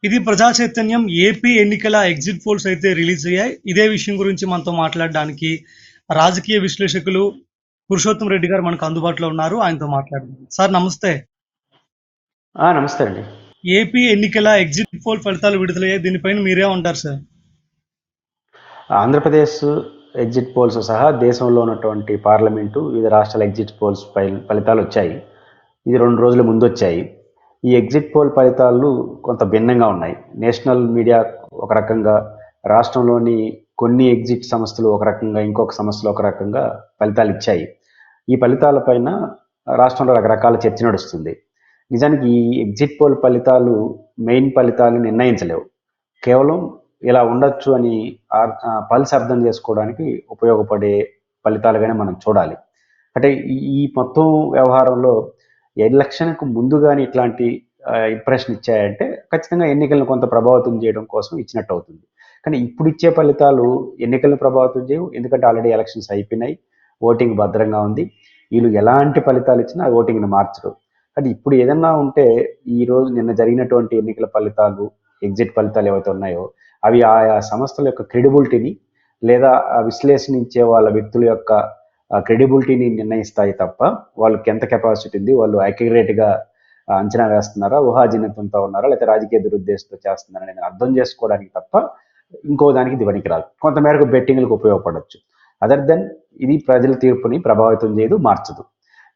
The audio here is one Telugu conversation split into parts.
ఇది ప్రజా చైతన్యం ఏపీ ఎన్నికల ఎగ్జిట్ పోల్స్ అయితే రిలీజ్ అయ్యాయి. ఇదే విషయం గురించి మనతో మాట్లాడడానికి రాజకీయ విశ్లేషకులు పురుషోత్తం రెడ్డి గారు మనకు అందుబాటులో ఉన్నారు. ఆయనతో మాట్లాడదాం. సార్ నమస్తే. నమస్తే అండి. ఏపీ ఎన్నికల ఎగ్జిట్ పోల్ ఫలితాలు విడుదలయ్యాయి. దీనిపైన మీరే ఉంటారు సార్? ఆంధ్రప్రదేశ్ ఎగ్జిట్ పోల్స్ సహా దేశంలో ఉన్నటువంటి పార్లమెంటు వివిధ రాష్ట్రాల ఎగ్జిట్ పోల్స్ ఫలితాలు వచ్చాయి. ఇది 2 రోజుల ముందు వచ్చాయి. ఈ ఎగ్జిట్ పోల్ ఫలితాలు కొంత భిన్నంగా ఉన్నాయి. నేషనల్ మీడియా ఒక రకంగా, రాష్ట్రంలోని కొన్ని ఎగ్జిట్ సంస్థలు ఒక రకంగా, ఇంకొక సంస్థలు ఒక రకంగా ఫలితాలు ఇచ్చాయి. ఈ ఫలితాలపైన రాష్ట్రంలో రకరకాల చర్చ నడుస్తుంది. నిజానికి ఈ ఎగ్జిట్ పోల్ ఫలితాలు మెయిన్ ఫలితాలు నిర్ణయించలేవు. కేవలం ఇలా ఉండొచ్చు అని పల్స్ అర్థం చేసుకోవడానికి ఉపయోగపడే ఫలితాలుగానే మనం చూడాలి. అంటే ఈ మొత్తం వ్యవహారంలో ఎలక్షన్కు ముందుగానే ఇట్లాంటి ఇంప్రెషన్ ఇచ్చాయంటే ఖచ్చితంగా ఎన్నికలను కొంత ప్రభావితం చేయడం కోసం ఇచ్చినట్టు అవుతుంది. కానీ ఇప్పుడు ఇచ్చే ఫలితాలు ఎన్నికలను ప్రభావితం చేయవు. ఎందుకంటే ఆల్రెడీ ఎలక్షన్స్ అయిపోయినాయి, ఓటింగ్ భద్రంగా ఉంది. వీళ్ళు ఎలాంటి ఫలితాలు ఇచ్చినా ఓటింగ్ని మార్చరు. అంటే ఇప్పుడు ఏదన్నా ఉంటే నిన్న జరిగినటువంటి ఎన్నికల ఫలితాలు, ఎగ్జిట్ ఫలితాలు ఏవైతే ఉన్నాయో అవి ఆయా సంస్థల యొక్క క్రెడిబిలిటీని లేదా విశ్లేషించే వాళ్ళ వ్యక్తుల యొక్క క్రెడిబిలిటీని నిర్ణయిస్తాయి తప్ప వాళ్ళకి ఎంత కెపాసిటీ ఉంది, వాళ్ళు యాక్యురేట్గా అంచనా వేస్తున్నారా, ఊహాజనితంతో ఉన్నారా, లేకపోతే రాజకీయ దురుద్దేశంతో చేస్తున్నారా అనేది అర్థం చేసుకోవడానికి తప్ప ఇంకో దానికి ఇది పనికిరాదు. కొంతమేరకు బెట్టింగ్లకు ఉపయోగపడవచ్చు. అదర్ దెన్ ఇది ప్రజల తీర్పుని ప్రభావితం చేయదు, మార్చదు.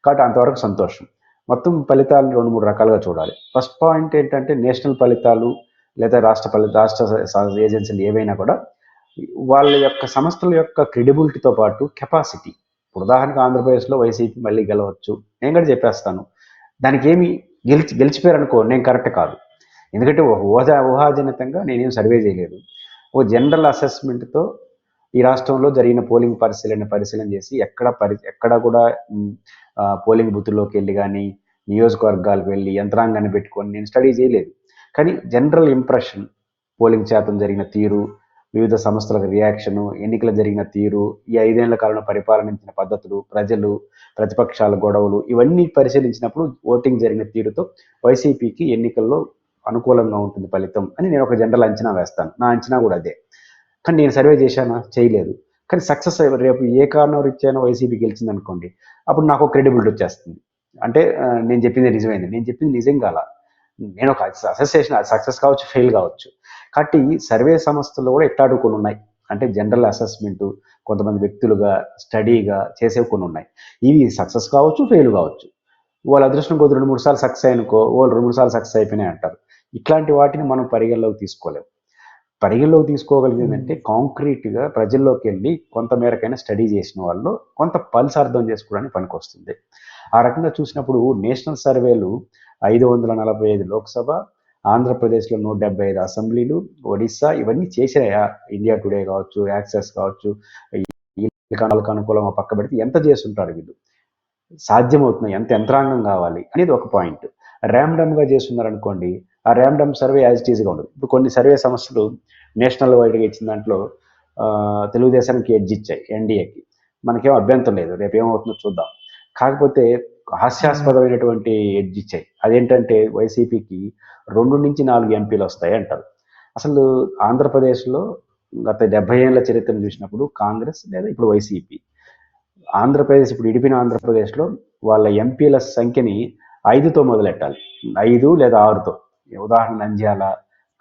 కాబట్టి అంతవరకు సంతోషం. మొత్తం ఫలితాలు 2-3 రకాలుగా చూడాలి. ఫస్ట్ పాయింట్ ఏంటంటే నేషనల్ ఫలితాలు లేదా రాష్ట్ర ఏజెన్సీలు ఏవైనా కూడా వాళ్ళ యొక్క సంస్థల యొక్క క్రెడిబిలిటీతో పాటు కెపాసిటీ. ఇప్పుడు ఉదాహరణకు ఆంధ్రప్రదేశ్లో వైసీపీ మళ్ళీ గెలవచ్చు, నేను కూడా చెప్పేస్తాను. దానికి ఏమి గెలిచిపోయారు అనుకో, నేను కరెక్ట్ కాదు. ఎందుకంటే ఊహాజనితంగా నేనేం సర్వే చేయలేదు. ఓ జనరల్ అసెస్మెంట్తో ఈ రాష్ట్రంలో జరిగిన పోలింగ్ పరిశీలన చేసి ఎక్కడ కూడా పోలింగ్ బూత్లోకి వెళ్ళి కానీ నియోజకవర్గాలకు వెళ్ళి యంత్రాంగాన్ని పెట్టుకొని నేను స్టడీ చేయలేదు. కానీ జనరల్ ఇంప్రెషన్, పోలింగ్ శాతం జరిగిన తీరు, వివిధ సంస్థలకు రియాక్షను, ఎన్నికలు జరిగిన తీరు, ఈ 5 ఏళ్ల కాలంలో పరిపాలనించిన పద్ధతులు, ప్రజలు, ప్రతిపక్షాల గొడవలు ఇవన్నీ పరిశీలించినప్పుడు ఓటింగ్ జరిగిన తీరుతో వైసీపీకి ఎన్నికల్లో అనుకూలంగా ఉంటుంది ఫలితం అని నేను ఒక జనరల్ అంచనా వేస్తాను. నా అంచనా కూడా అదే. కానీ నేను సర్వే చేశానా? చేయలేదు. కానీ సక్సెస్ రేపు ఏ కారణం రీత్యానో వైసీపీ గెలిచింది అనుకోండి, అప్పుడు నాకు క్రెడిబిలిటీ వచ్చేస్తుంది. అంటే నేను చెప్పింది నిజమైంది, నేను చెప్పింది నిజం కాల, నేను ఒక అసెస్ చేసిన, అది సక్సెస్ కావచ్చు, ఫెయిల్ కావచ్చు. కాబట్టి సర్వే సంస్థలు కూడా ఇట్లాంటివి కొన్ని ఉన్నాయి. అంటే జనరల్ అసెస్మెంటు, కొంతమంది వ్యక్తులుగా స్టడీగా చేసేవి కొన్ని ఉన్నాయి. ఇవి సక్సెస్ కావచ్చు, ఫెయిల్ కావచ్చు. వాళ్ళ అదృష్టం కొద్ది 2-3 సార్లు సక్సెస్ అయ్యనుకో, వాళ్ళు 2-3 సార్లు సక్సెస్ అయిపోయినాయి అంటారు. ఇట్లాంటి వాటిని మనం పరిగణలోకి తీసుకోలేము. పరిగణలోకి తీసుకోగలిగిందంటే కాంక్రీట్గా ప్రజల్లోకి వెళ్ళి కొంతమేరకైనా స్టడీ చేసిన వాళ్ళు కొంత పల్స్ అర్థం చేసుకోవడానికి పనికొస్తుంది. ఆ రకంగా చూసినప్పుడు నేషనల్ సర్వేలు 545 లోక్సభ, ఆంధ్రప్రదేశ్లో 175 అసెంబ్లీలు, ఒడిస్సా ఇవన్నీ చేసినాయా? ఇండియా టుడే కావచ్చు, యాక్సెస్ కావచ్చు, ఈ కణాలకు అనుకూలంగా పక్క పెడితే ఎంత చేస్తుంటారు వీళ్ళు? సాధ్యమవుతుంది, ఎంత యంత్రాంగం కావాలి అనేది ఒక పాయింట్. ర్యాండమ్గా చేస్తున్నారనుకోండి, ఆ ర్యాండమ్ సర్వే యాజ్ ఇట్ ఈజ్గా ఉండదు. ఇప్పుడు కొన్ని సర్వే సంస్థలు నేషనల్ వైడ్గా ఇచ్చిన దాంట్లో తెలుగుదేశానికి ఎడ్జ్ ఇచ్చాయి, ఎన్డీఏకి. మనకేం అభ్యంతరం లేదు, రేపు ఏమవుతుందో చూద్దాం. కాకపోతే హాస్యాస్పదమైనటువంటి ఎడ్జ్ ఇచ్చాయి. అదేంటంటే వైసీపీకి 2-4 ఎంపీలు వస్తాయి అంటారు. అసలు ఆంధ్రప్రదేశ్లో గత 70 ఏళ్ల చరిత్రను చూసినప్పుడు కాంగ్రెస్ లేదా ఇప్పుడు వైసీపీ, ఆంధ్రప్రదేశ్ ఇప్పుడు ఇడిపిన ఆంధ్రప్రదేశ్లో వాళ్ళ ఎంపీల సంఖ్యని 5తో మొదలెట్టాలి. 5 లేదా 6తో. ఉదాహరణ నంద్యాల,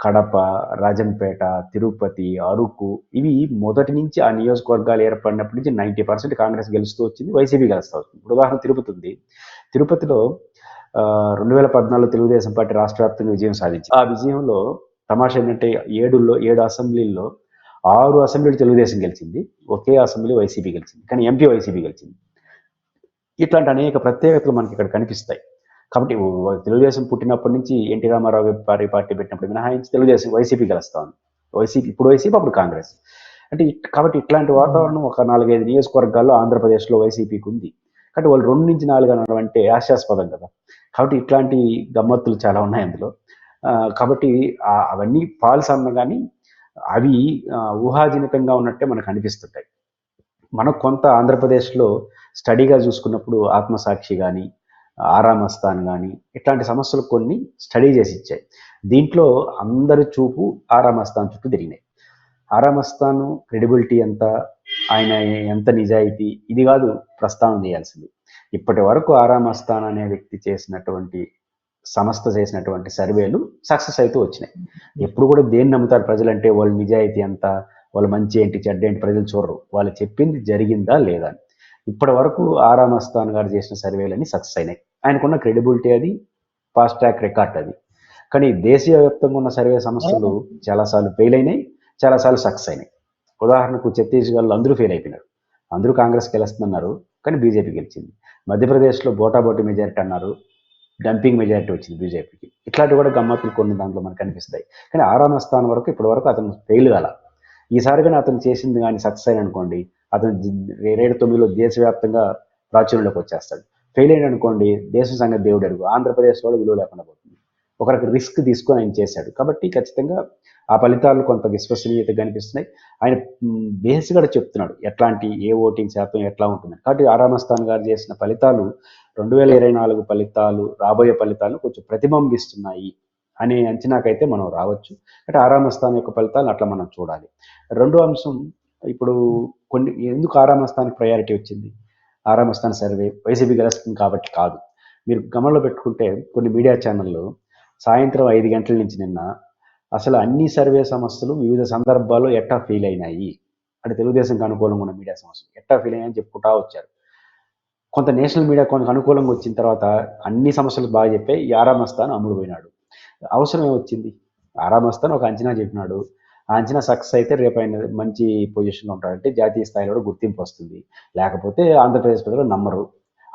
కడప, రాజంపేట, తిరుపతి, అరకు ఇవి మొదటి నుంచి ఆ నియోజకవర్గాలు ఏర్పడినప్పటి నుంచి 90% కాంగ్రెస్ గెలుస్తూ వచ్చింది, వైసీపీ గెలుస్తూ వచ్చింది. ఇప్పుడు ఉదాహరణ తిరుపతి ఉంది. తిరుపతిలో 2014 తెలుగుదేశం పార్టీ రాష్ట్ర వ్యాప్తంగా విజయం సాధించింది. ఆ విజయంలో తమాషా ఏంటంటే 7 అసెంబ్లీల్లో 6 అసెంబ్లీలు తెలుగుదేశం గెలిచింది, ఒకే అసెంబ్లీ వైసీపీ గెలిచింది. కానీ ఎంపీ వైసీపీ గెలిచింది. ఇట్లాంటి అనేక ప్రత్యేకతలు మనకి ఇక్కడ కనిపిస్తాయి. కాబట్టి తెలుగుదేశం పుట్టినప్పటి నుంచి ఎన్టీ రామారావు పార్టీ పెట్టినప్పుడు మినహాయించి తెలుగుదేశం వైసీపీ గెలుస్తా ఉంది. ఇప్పుడు వైసీపీ, అప్పుడు కాంగ్రెస్. అంటే కాబట్టి ఇట్లాంటి వాతావరణం ఒక 4-5 నియోజకవర్గాల్లో ఆంధ్రప్రదేశ్లో వైసీపీకి ఉంది. కాబట్టి వాళ్ళు 2-4 అనడం అంటే హాస్యాస్పదం కదా. కాబట్టి ఇట్లాంటి గమ్మత్తులు చాలా ఉన్నాయి అందులో. కాబట్టి అవన్నీ ఫాల్స్ అన్న కానీ అవి ఊహాజనితంగా ఉన్నట్టే మనకు అనిపిస్తుంటాయి. మనకు కొంత ఆంధ్రప్రదేశ్లో స్టడీగా చూసుకున్నప్పుడు ఆత్మసాక్షి కానీ, ఆరామస్థాన్ కానీ ఇట్లాంటి సమస్యలు కొన్ని స్టడీ చేసి ఇచ్చాయి. దీంట్లో అందరి చూపు ఆరామస్థాన్ చుట్టూ తిరిగినాయి. ఆరామస్థాన్ క్రెడిబిలిటీ ఎంత, ఆయన ఎంత నిజాయితీ, ఇది కాదు ప్రస్తావన చేయాల్సింది. ఇప్పటి వరకు ఆరామస్థాన్ అనే వ్యక్తి చేసినటువంటి సంస్థ చేసినటువంటి సర్వేలు సక్సెస్ అవుతూ వచ్చినాయి. ఎప్పుడు కూడా దేన్ని నమ్ముతారు ప్రజలంటే, వాళ్ళు నిజాయితీ ఎంత, వాళ్ళు మంచి ఏంటి చెడ్డ ఏంటి ప్రజలు చూడరు, వాళ్ళు చెప్పింది జరిగిందా లేదా అని. ఇప్పటి వరకు ఆరామస్థాన్ గారు చేసిన సర్వేలన్నీ సక్సెస్ అయినాయి. ఆయనకున్న క్రెడిబిలిటీ అది, ఫాస్ట్ ట్రాక్ రికార్డ్ అది. కానీ దేశీయ వ్యాప్తంగా ఉన్న సర్వే సంస్థలు చాలాసార్లు ఫెయిల్ అయినాయి, చాలాసార్లు సక్సెస్ అయినాయి. ఉదాహరణకు ఛత్తీస్గఢ్లో అందరూ ఫెయిల్ అయిపోయినారు. అందరూ కాంగ్రెస్కి గెలుస్తున్నారు కానీ బీజేపీ గెలిచింది. మధ్యప్రదేశ్లో బోటాబోటీ మెజారిటీ అన్నారు, డంపింగ్ మెజారిటీ వచ్చింది బీజేపీకి. ఇట్లాంటివి కూడా గమ్మత్తులు కొన్ని దాంట్లో మనకు కనిపిస్తాయి. కానీ ఆరామస్థాన్ వరకు ఇప్పటి వరకు అతను ఫెయిల్ కాల. ఈసారి కానీ అతను చేసింది కానీ సక్సెస్ అయిన అనుకోండి, అతను 2009లో దేశవ్యాప్తంగా ప్రాచుర్యంలోకి వచ్చేస్తాడు. ఫెయిల్ అయిన అనుకోండి, దేశం సంగతి దేవుడు ఎరుగు, ఆంధ్రప్రదేశ్లో విలువ లేకుండా పోతుంది. ఒకరికి రిస్క్ తీసుకొని ఆయన చేశాడు కాబట్టి ఖచ్చితంగా ఆ ఫలితాలు కొంత విశ్వసనీయత కనిపిస్తున్నాయి. ఆయన బేస్గా చెప్తున్నాడు ఎట్లాంటి ఏ ఓటింగ్ శాతం ఎట్లా ఉంటుంది. కాబట్టి ఆరామస్థాన్ గారు చేసిన ఫలితాలు 2024 ఫలితాలు, రాబోయే ఫలితాలు కొంచెం ప్రతిబింబిస్తున్నాయి అనే అంచనాకైతే మనం రావచ్చు. అంటే ఆరామస్థాన్ యొక్క ఫలితాలు అట్లా మనం చూడాలి. రెండో అంశం, ఇప్పుడు కొన్ని ఎందుకు ఆరామస్థాన్కి ప్రయారిటీ వచ్చింది, ఆరామస్థాన్ సర్వే వైసీపీ గెలుస్తుంది కాబట్టి కాదు. మీరు గమనంలో పెట్టుకుంటే కొన్ని మీడియా ఛానళ్ళు సాయంత్రం 5 గంటల నుంచి నిన్న అసలు అన్ని సర్వే సంస్థలు వివిధ సందర్భాల్లో ఎట్టా ఫెయిల్ అయినాయి అంటే తెలుగుదేశంకి అనుకూలంగా ఉన్న మీడియా సంస్థలు ఎట్టా ఫెయిల్ అయినాయని చెప్పుకుంటా వచ్చారు. కొంత నేషనల్ మీడియా కొంత అనుకూలంగా వచ్చిన తర్వాత అన్ని సమస్యలు బాగా చెప్పాయి, ఈ ఆరామస్థాన్ అమ్ముడు పోయినాడు. అవసరం ఏమొచ్చింది, ఆరామస్థాన్ ఒక అంచనా చెప్పినాడు, ఆ అంచనా సక్సెస్ అయితే రేపు ఆయన మంచి పొజిషన్లో ఉంటాడంటే జాతీయ స్థాయిలో కూడా గుర్తింపు వస్తుంది, లేకపోతే ఆంధ్రప్రదేశ్ ప్రజలు నమ్మరు.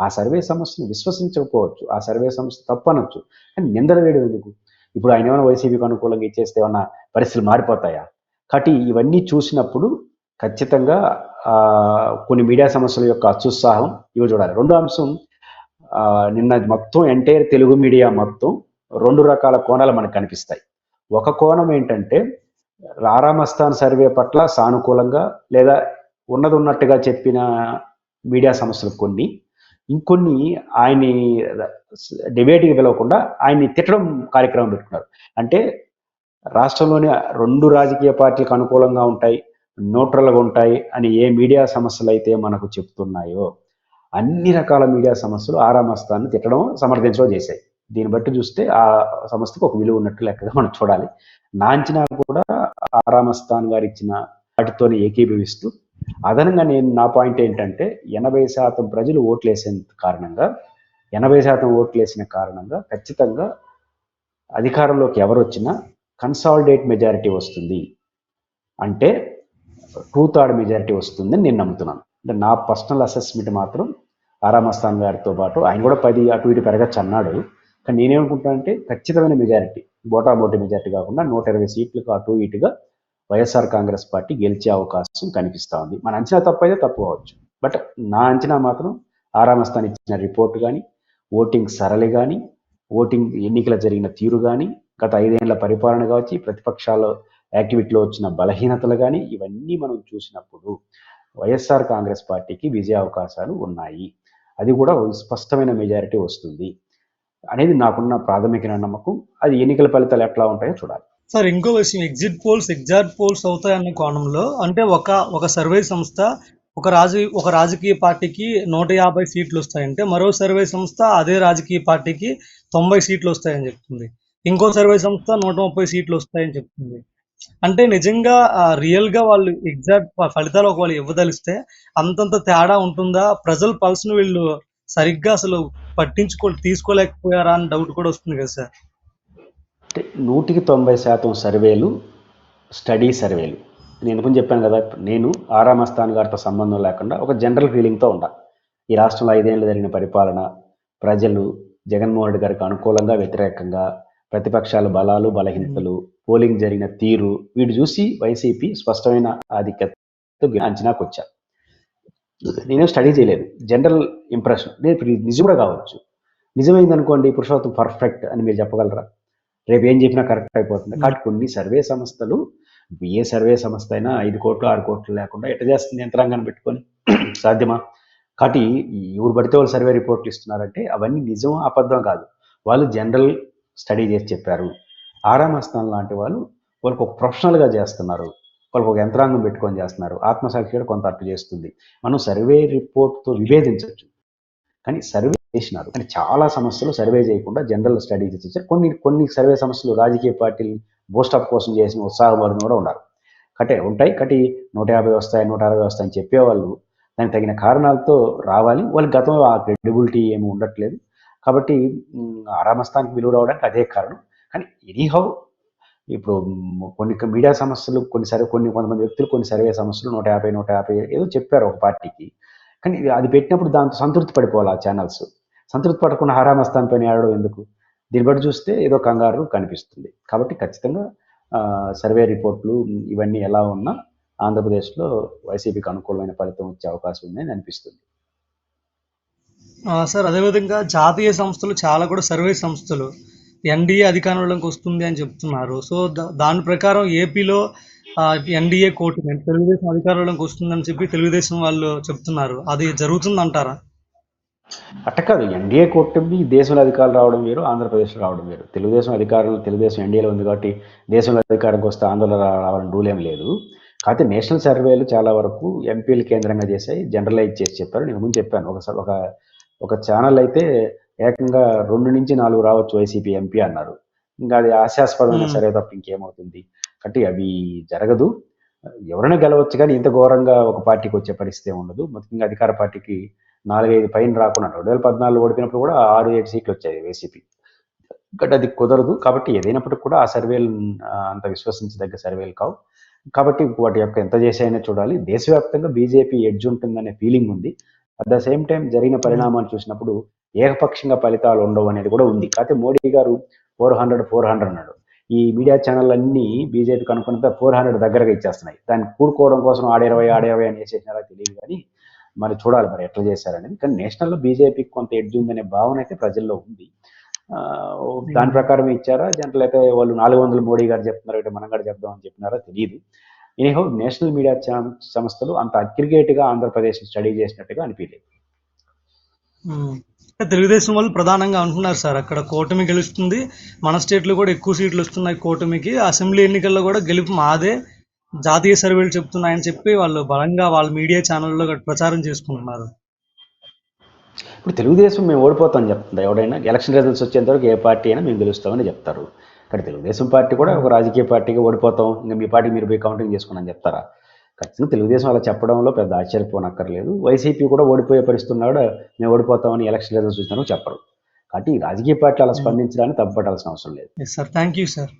ఆ సర్వే సంస్థను విశ్వసించకపోవచ్చు, ఆ సర్వే సంస్థ తప్పు అనొచ్చు, కానీ నిందలు వేయడం ఎందుకు? ఇప్పుడు ఆయన ఏమైనా వైసీపీకి అనుకూలంగా ఇచ్చేస్తే ఏమన్నా పరిస్థితులు మారిపోతాయా? కాబట్టి ఇవన్నీ చూసినప్పుడు ఖచ్చితంగా కొన్ని మీడియా సంస్థల యొక్క అత్యుత్సాహం ఇవి చూడాలి. రెండో అంశం, నిన్న మొత్తం ఎంటైర్ తెలుగు మీడియా మొత్తం 2 రకాల కోణాలు మనకు కనిపిస్తాయి. ఒక కోణం ఏంటంటే ఆరామస్థాన్ సర్వే పట్ల సానుకూలంగా లేదా ఉన్నట్టుగా చెప్పిన మీడియా సంస్థలు కొన్ని, ఇంకొన్ని ఆయన్ని డిబేట్కి పిలవకుండా ఆయన్ని తిట్టడం కార్యక్రమం పెట్టుకున్నారు. అంటే రాష్ట్రంలోని 2 రాజకీయ పార్టీలకు అనుకూలంగా ఉంటాయి, న్యూట్రల్గా ఉంటాయి అని ఏ మీడియా సంస్థలు అయితే మనకు చెప్తున్నాయో అన్ని రకాల మీడియా సంస్థలు ఆరామస్థాన్ని తిట్టడం సమర్థించడం చేశాయి. దీన్ని బట్టి చూస్తే ఆ సంస్థకు ఒక విలువ ఉన్నట్టు లెక్కగా మనం చూడాలి. నా అంచనా కూడా ఆరామస్థాన్ గారు ఇచ్చిన వాటితోనే ఏకీభవిస్తూ, అదనంగా నా పాయింట్ ఏంటంటే 80% ప్రజలు ఓట్లేసిన కారణంగా ఖచ్చితంగా అధికారంలోకి ఎవరు వచ్చినా కన్సాలిడేట్ మెజారిటీ వస్తుంది, అంటే 2/3 మెజారిటీ వస్తుందని నేను నమ్ముతున్నాను. అంటే నా పర్సనల్ అసెస్మెంట్ మాత్రం ఆరామస్థాన్ గారితో పాటు ఆయన కూడా 10 అటు ఇటు పెరగచ్చు అన్నాడు, కానీ నేనేమనుకుంటానంటే ఖచ్చితమైన మెజారిటీ, బోటాబోటీ మెజారిటీ కాకుండా 120 సీట్లకు అటు ఇటుగా వైఎస్ఆర్ కాంగ్రెస్ పార్టీ గెలిచే అవకాశం కనిపిస్తూ ఉంది. మన అంచనా తప్పు అయితే తప్పు కావచ్చు, బట్ నా అంచనా మాత్రం ఆరామస్థాన్ ఇచ్చిన రిపోర్ట్ కానీ, ఓటింగ్ సరళి కానీ, ఓటింగ్ ఎన్నికల జరిగిన తీరు కానీ, గత 5 ఏళ్ల పరిపాలన కావచ్చు, ప్రతిపక్షాల యాక్టివిటీలో వచ్చిన బలహీనతలు కానీ, ఇవన్నీ మనం చూసినప్పుడు వైఎస్ఆర్ కాంగ్రెస్ పార్టీకి విజయ అవకాశాలు ఉన్నాయి. అది కూడా స్పష్టమైన మెజారిటీ వస్తుంది అనేది నాకున్న ప్రాథమిక నమ్మకం. అది ఎన్నికల ఫలితాలు ఎట్లా ఉంటాయో చూడాలి. సార్, ఇంకో విషయం, ఎగ్జాక్ట్ పోల్స్ అవుతాయన్న కోణంలో అంటే ఒక సర్వే సంస్థ ఒక రాజకీయ పార్టీకి 150 సీట్లు వస్తాయంటే, మరో సర్వే సంస్థ అదే రాజకీయ పార్టీకి 90 సీట్లు వస్తాయని చెప్తుంది, ఇంకో సర్వే సంస్థ 130 సీట్లు వస్తాయని చెప్తుంది. అంటే నిజంగా రియల్ గా వాళ్ళు ఎగ్జాక్ట్ ఫలితాలు ఒకవేళ ఇవ్వదలిస్తే అంతంత తేడా ఉంటుందా? ప్రజల పల్స్ను వీళ్ళు సరిగ్గా అసలు తీసుకోలేకపోయారా అని డౌట్ కూడా వస్తుంది కదా సార్. అంటే 190% సర్వేలు స్టడీ సర్వేలు. నేను కొంచెం చెప్పాను కదా, నేను ఆరామస్థాన్ గారితో సంబంధం లేకుండా ఒక జనరల్ ఫీలింగ్తో ఉండా. ఈ రాష్ట్రంలో 5 ఏళ్ళు జరిగిన పరిపాలన, ప్రజలు జగన్మోహన్ రెడ్డి గారికి అనుకూలంగా వ్యతిరేకంగా, ప్రతిపక్షాల బలాలు బలహీనతలు, పోలింగ్ జరిగిన తీరు, వీటి చూసి వైసీపీ స్పష్టమైన ఆధిక్యతతో అంచనాకు వచ్చా. నేనేం స్టడీ చేయలేదు, జనరల్ ఇంప్రెషన్. నిజం కూడా కావచ్చు, నిజమైంది అనుకోండి, పురుషోత్తం పర్ఫెక్ట్ అని మీరు చెప్పగలరా? రేపు ఏం చెప్పినా కరెక్ట్ అయిపోతుంది. కాబట్టి కొన్ని సర్వే సంస్థలు, ఏ సర్వే సంస్థ అయినా 5 కోట్లు 6 కోట్లు లేకుండా ఎట్ట చేస్తుంది యంత్రాంగాన్ని పెట్టుకొని? సాధ్యమా? కాబట్టి ఎవరు పడితే వాళ్ళు సర్వే రిపోర్ట్లు ఇస్తున్నారంటే అవన్నీ నిజం అబద్ధం కాదు. వాళ్ళు జనరల్ స్టడీ చేసి చెప్పారు. ఆరామస్థానం లాంటి వాళ్ళకి ఒక ప్రొఫెషనల్గా చేస్తున్నారు. వాళ్ళకి ఒక యంత్రాంగం పెట్టుకొని చేస్తున్నారు. ఆత్మసాక్షి కూడా కొంత అట్టు చేస్తుంది. మనం సర్వే రిపోర్ట్తో విభేదించవచ్చు, కానీ సర్వే చేసినారు. కానీ చాలా సమస్యలు సర్వే చేయకుండా జనరల్ స్టడీ చేసి కొన్ని సర్వే సమస్యలు రాజకీయ పార్టీలు బూస్టప్ కోసం చేసిన ఉత్సాహపడిన కూడా ఉన్నారు. ఉంటాయి 150 వస్తాయి 160 వస్తాయని చెప్పేవాళ్ళు దానికి తగిన కారణాలతో రావాలి. వాళ్ళకి గతంలో ఆ క్రెడిబిలిటీ ఏమి ఉండట్లేదు. కాబట్టి ఆరామస్థానికి విలువ రావడానికి అదే కారణం. కానీ ఎనీహౌ ఇప్పుడు కొన్ని మీడియా సమస్యలు కొంతమంది వ్యక్తులు కొన్ని సర్వే సమస్యలు 150 ఏదో చెప్పారు ఒక పార్టీకి. కానీ అది పెట్టినప్పుడు దాంతో సంతృప్తి పడిపోవాలి ఆ ఛానల్స్. సంతృప్తి పడకుండా ఆరామస్థానం పైన ఆడడం ఎందుకు? దీన్ని బట్టి చూస్తే ఏదో కంగారు కనిపిస్తుంది. కాబట్టి ఖచ్చితంగా సర్వే రిపోర్ట్లు ఇవన్నీ ఎలా ఉన్నా ఆంధ్రప్రదేశ్లో వైసీపీకి అనుకూలమైన ఫలితం వచ్చే అవకాశం ఉందని అనిపిస్తుంది. సార్ అదేవిధంగా జాతీయ సంస్థలు చాలా కూడా సర్వే సంస్థలు ఎన్డీఏ అధికారంలోకి వస్తుంది అని చెప్తున్నారు. సో దాని ప్రకారం ఏపీలో ఎన్డీఏ కూటమి తెలుగుదేశం అధికారంలోకి వస్తుందని చెప్పి తెలుగుదేశం వాళ్ళు చెప్తున్నారు. అది జరుగుతుందంటారా? అట్ట కాదు, ఎన్డీఏ కూటమి దేశంలో అధికారులు రావడం వేరు, ఆంధ్రప్రదేశ్లో రావడం వేరు. తెలుగుదేశం ఎన్డీఏలో ఉంది కాబట్టి దేశంలో అధికారంకి వస్తే ఆంధ్రలో రావాలని రూల్ ఏం లేదు. కాకపోతే నేషనల్ సర్వేలు చాలా వరకు ఎంపీలు కేంద్రంగా చేశాయి, జనరలైజ్ చేసి చెప్పారు. నేను ముందు చెప్పాను, ఒక ఛానల్ అయితే ఏకంగా 2 నుంచి 4 రావచ్చు వైసీపీ ఎంపీ అన్నారు. ఇంకా అది హాస్యాస్పదమైన సర్వే తప్ప ఇంకేమవుతుంది. కాబట్టి అవి జరగదు. ఎవరైనా గెలవచ్చు, కానీ ఇంత ఘోరంగా ఒక పార్టీకి వచ్చే పరిస్థితి ఉండదు. ముఖ్యంగా అధికార పార్టీకి 4-5 పైన రాకుండా 2014 ఓడిపోయినప్పుడు కూడా 6-7 సీట్లు వచ్చాయి వైసీపీ. కాబట్టి అది కుదరదు. కాబట్టి ఏదైనప్పటికీ కూడా ఆ సర్వేలు అంత విశ్వసించదగ్గ సర్వేలు కావు. కాబట్టి వాటి యొక్క ఎంత చేసాయనే చూడాలి. దేశవ్యాప్తంగా బీజేపీ ఎడ్జ్ ఉంటుందనే ఫీలింగ్ ఉంది. అట్ ద సేమ్ టైం జరిగిన పరిణామాలు చూసినప్పుడు ఏకపక్షంగా ఫలితాలు ఉండవు అనేది కూడా ఉంది. కాకపోతే మోడీ గారు 400 అన్నాడు. ఈ మీడియా ఛానల్ అన్నీ బీజేపీకి అనుకున్నంత 400 దగ్గరగా ఇచ్చేస్తున్నాయి. దాన్ని కూడుకోవడం కోసం ఆడ 20 అని వేసేసినారా తెలియదు, కానీ మరి చూడాలి మరి ఎట్లా చేశారనేది. కానీ నేషనల్లో బీజేపీకి కొంత ఎడ్జ్ ఉందనే భావన అయితే ప్రజల్లో ఉంది. దాని ప్రకారం ఇచ్చారా, జనరల్ అయితే వాళ్ళు 400 మోడీ గారు చెప్తున్నారు అంటే మనం కూడా చెప్దామని చెప్పినారా తెలియదు. ఎనీహౌ నేషనల్ మీడియా సంస్థలు అంత అగ్రిగేట్గా ఆంధ్రప్రదేశ్ స్టడీ చేసినట్టుగా అనిపించలేదు. తెలుగుదేశం వాళ్ళు ప్రధానంగా అంటున్నారు సార్, అక్కడ కూటమి గెలుస్తుంది, మన స్టేట్లో కూడా ఎక్కువ సీట్లు వస్తున్నాయి కూటమికి, అసెంబ్లీ ఎన్నికల్లో కూడా గెలుపు మాదే, జాతీయ సర్వేలు చెప్తున్నాయని చెప్పి వాళ్ళు బలంగా వాళ్ళ మీడియా ఛానల్లో ప్రచారం చేసుకుంటున్నారు. ఇప్పుడు తెలుగుదేశం మేము ఓడిపోతామని చెప్తుంది. ఎవడైనా ఎలక్షన్ రిజల్ట్స్ వచ్చేంత వరకు ఏ పార్టీ అయినా మేము గెలుస్తామని చెప్తారు. కానీ తెలుగుదేశం పార్టీ కూడా ఒక రాజకీయ పార్టీగా ఓడిపోతాం, ఇంకా మీ పార్టీ మీరు పోయి కౌంటింగ్ చేసుకుని చెప్తారా? ఖచ్చితంగా తెలుగుదేశం అలా చెప్పడంలో పెద్ద ఆశ్చర్యపోనక్కర్లేదు. వైసీపీ కూడా ఓడిపోయే పరిస్థితి ఉన్నా కూడా మేము ఓడిపోతామని ఎలక్షన్ రిజల్ట్స్ చూసినా చెప్పరు. కాబట్టి రాజకీయ పార్టీ అలా స్పందించడానికి తప్పుపట్టాల్సిన అవసరం లేదు. Sir, thank you sir.